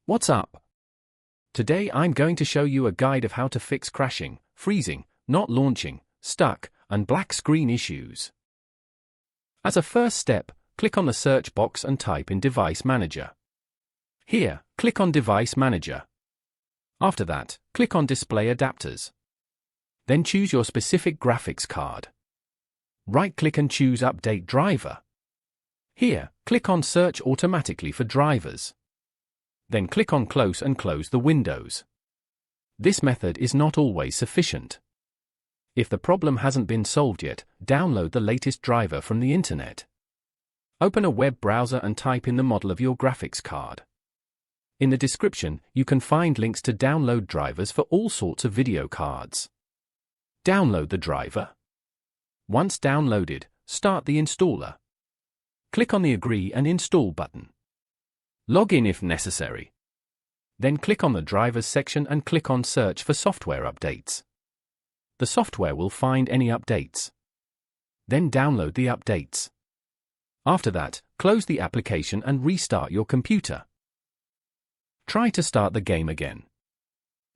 What's up? Today I'm going to show you a guide of how to fix crashing, freezing, not launching, stuck, and black screen issues. As a first step, click on the search box and type in Device Manager. Here, click on Device Manager. After that, click on Display Adapters. Then choose your specific graphics card. Right-click and choose Update Driver. Here, click on Search automatically for drivers. Then click on Close and close the windows. This method is not always sufficient. If the problem hasn't been solved yet, download the latest driver from the internet. Open a web browser and type in the model of your graphics card. In the description, you can find links to download drivers for all sorts of video cards. Download the driver. Once downloaded, start the installer. Click on the Agree and Install button. Log in if necessary. Then click on the Drivers section and click on Search for software updates. The software will find any updates. Then download the updates. After that, close the application and restart your computer. Try to start the game again.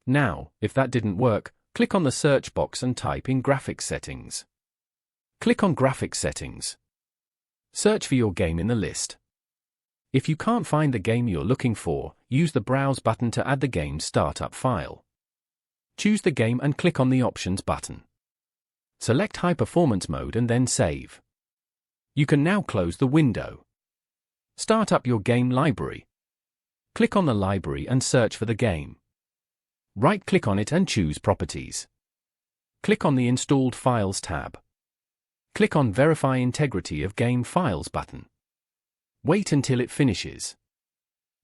Now, if that didn't work, click on the search box and type in Graphics Settings. Click on Graphics Settings. Search for your game in the list. If you can't find the game you're looking for, use the Browse button to add the game's startup file. Choose the game and click on the Options button. Select High Performance Mode and then Save. You can now close the window. Start up your game library. Click on the library and search for the game. Right-click on it and choose Properties. Click on the Installed Files tab. Click on Verify Integrity of Game Files button. Wait until it finishes.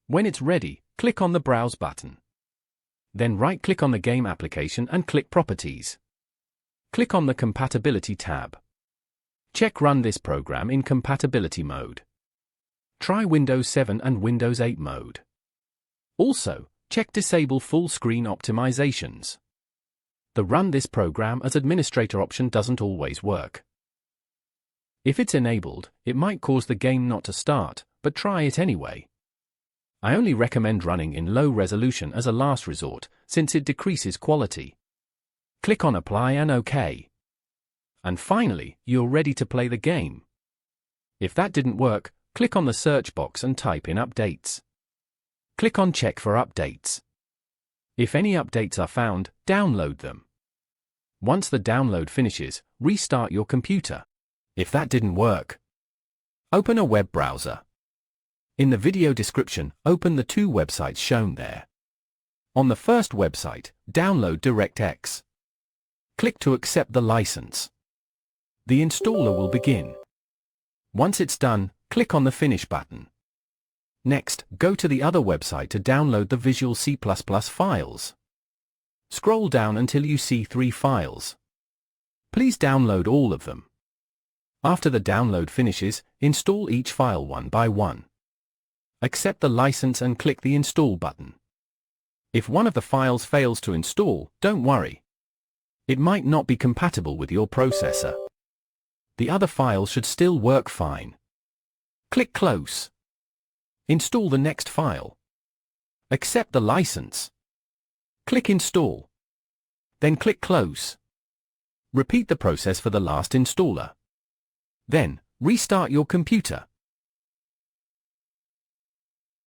When it's ready, click on the Browse button. Then right-click on the game application and click Properties. Click on the Compatibility tab. Check Run this program in compatibility mode. Try Windows 7 and Windows 8 mode. Also, check Disable Full Screen Optimizations. The Run this program as administrator option doesn't always work. If it's enabled, it might cause the game not to start, but try it anyway. I only recommend running in low resolution as a last resort, since it decreases quality. Click on Apply and OK. And finally, you're ready to play the game. If that didn't work, click on the search box and type in Updates. Click on Check for updates. If any updates are found, download them. Once the download finishes, restart your computer. If that didn't work, open a web browser. In the video description, open the two websites shown there. On the first website, download DirectX. Click to accept the license. The installer will begin. Once it's done, click on the Finish button. Next, go to the other website to download the Visual C++ files. Scroll down until you see 3 files. Please download all of them. After the download finishes, install each file one by one. Accept the license and click the Install button. If one of the files fails to install, don't worry. It might not be compatible with your processor. The other file should still work fine. Click Close. Install the next file. Accept the license. Click Install. Then click Close. Repeat the process for the last installer. Then, restart your computer.